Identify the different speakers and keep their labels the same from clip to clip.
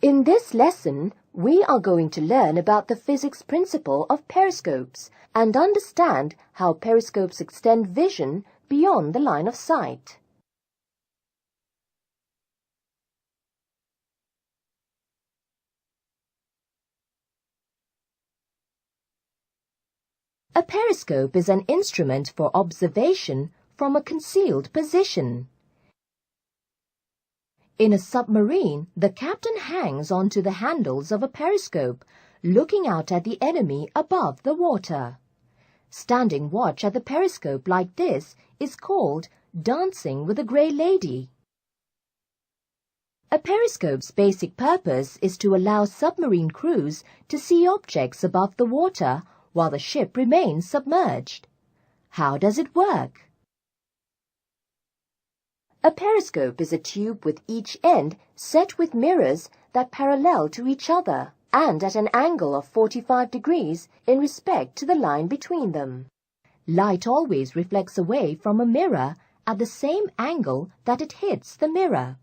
Speaker 1: In this lesson, we are going to learn about the physics principle of periscopes and understand how periscopes extend vision beyond the line of sight. A periscope is an instrument for observation from a concealed position. In a submarine, the captain hangs onto the handles of a periscope, looking out at the enemy above the water. Standing watch at the periscope like this is called dancing with a grey lady. A periscope's basic purpose is to allow submarine crews to see objects above the water while the ship remains submerged. How does it work? A periscope is a tube with each end set with mirrors that parallel to each other and at an angle of 45 degrees in respect to the line between them. Light always reflects away from a mirror at the same angle that it hits the mirror.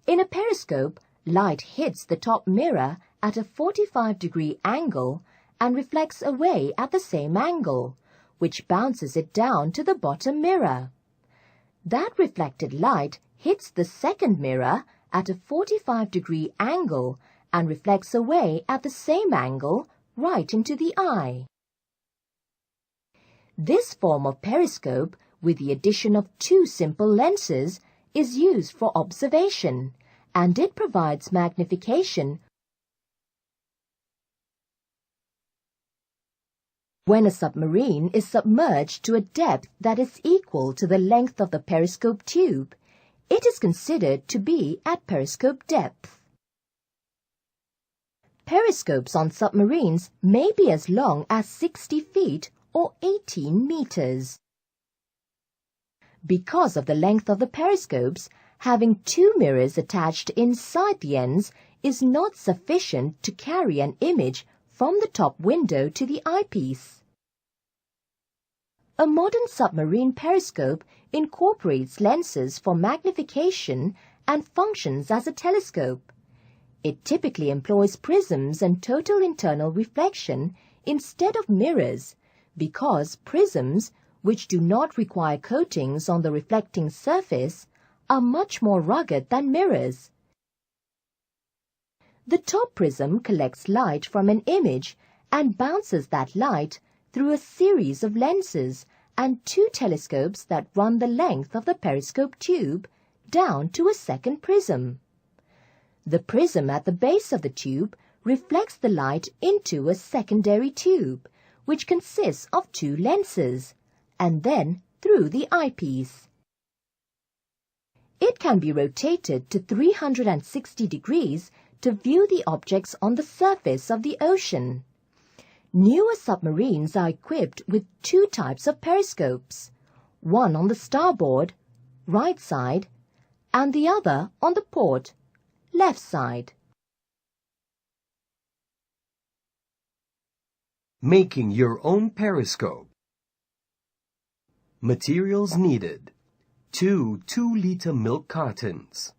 Speaker 1: In a periscope, light hits the top mirror at a 45-degree angle and reflects away at the same angle, which bounces it down to the bottom mirror. That reflected light hits the second mirror at a 45-degree angle and reflects away at the same angle right into the eye. This form of periscope, with the addition of two simple lenses, is used for observation, and it provides magnification when a submarine is submerged to a depth that is equal to the length of the periscope tube. It is considered to be at periscope depth. Periscopes on submarines may be as long as 60 feet or 18 meters. Because of the length of the periscopes, having two mirrors attached inside the ends is not sufficient to carry an image from the top window to the eyepiece. A modern submarine periscope incorporates lenses for magnification and functions as a telescope. It typically employs prisms and total internal reflection instead of mirrors because prisms, which do not require coatings on the reflecting surface, are much more rugged than mirrors. The top prism collects light from an image and bounces that light through a series of lenses and two telescopes that run the length of the periscope tube down to a second prism. The prism at the base of the tube reflects the light into a secondary tube, which consists of two lenses, and then through the eyepiece. It can be rotated to 360 degrees to view the objects on the surface of the ocean. Newer submarines are equipped with two types of periscopes, one on the starboard, right side, and the other on the port, left side.
Speaker 2: Making your own periscope. Materials needed: 2 2-liter milk cartons,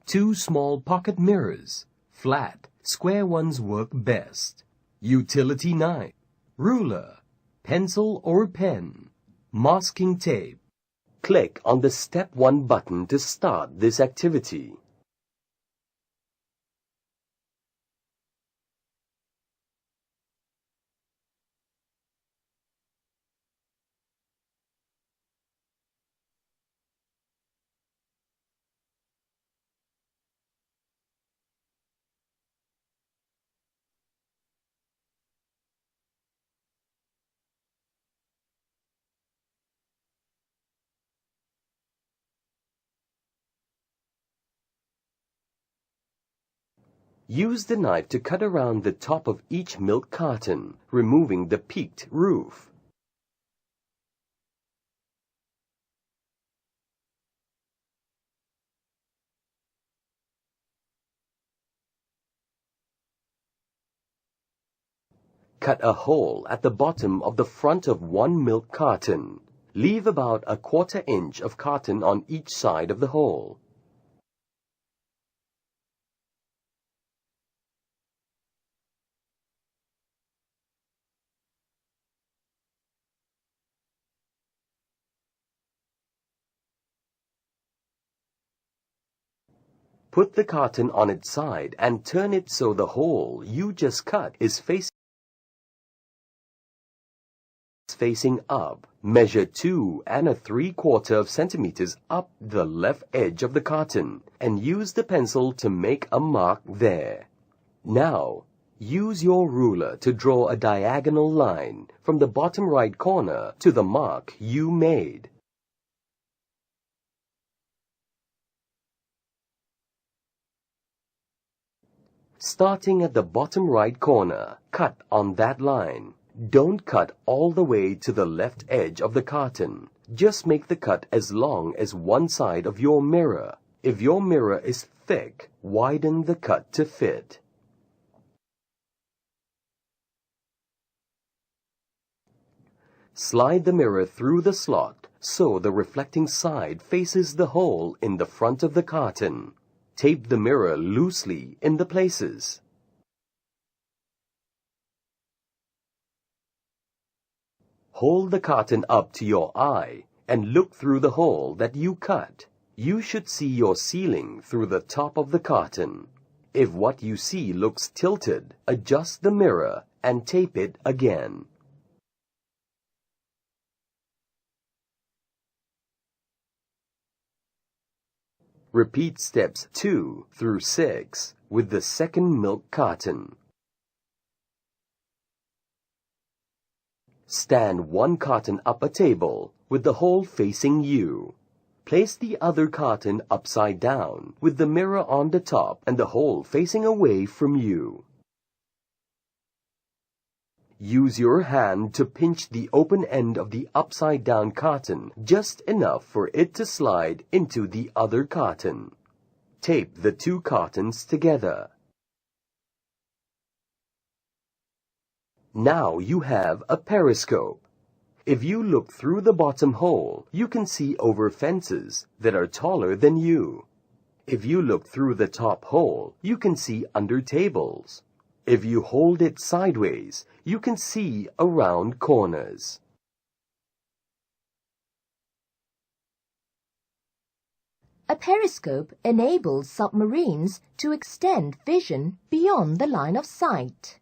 Speaker 2: 2 small pocket mirrors, flat, square ones work best, utility knife, ruler, pencil or pen, masking tape. Click on the Step 1 button to start this activity. Use the knife to cut around the top of each milk carton, removing the peaked roof. Cut a hole at the bottom of the front of one milk carton. Leave about a 1/4 inch of carton on each side of the hole. Put the carton on its side and turn it so the hole you just cut is facing up. Measure 2 3/4 centimeters up the left edge of the carton and use the pencil to make a mark there. Now, use your ruler to draw a diagonal line from the bottom right corner to the mark you made. Starting at the bottom right corner, cut on that line. Don't cut all the way to the left edge of the carton. Just make the cut as long as one side of your mirror. If your mirror is thick, widen the cut to fit. Slide the mirror through the slot so the reflecting side faces the hole in the front of the carton. Tape the mirror loosely in the places. Hold the carton up to your eye and look through the hole that you cut. You should see your ceiling through the top of the carton. If what you see looks tilted, adjust the mirror and tape it again. Repeat steps 2 through 6 with the second milk carton. Stand one carton up a table with the hole facing you. Place the other carton upside down with the mirror on the top and the hole facing away from you. Use your hand to pinch the open end of the upside-down carton just enough for it to slide into the other carton. Tape the two cartons together. Now you have a periscope. If you look through the bottom hole, you can see over fences that are taller than you. If you look through the top hole, you can see under tables. If you hold it sideways, you can see around corners.
Speaker 1: A periscope enables submarines to extend vision beyond the line of sight.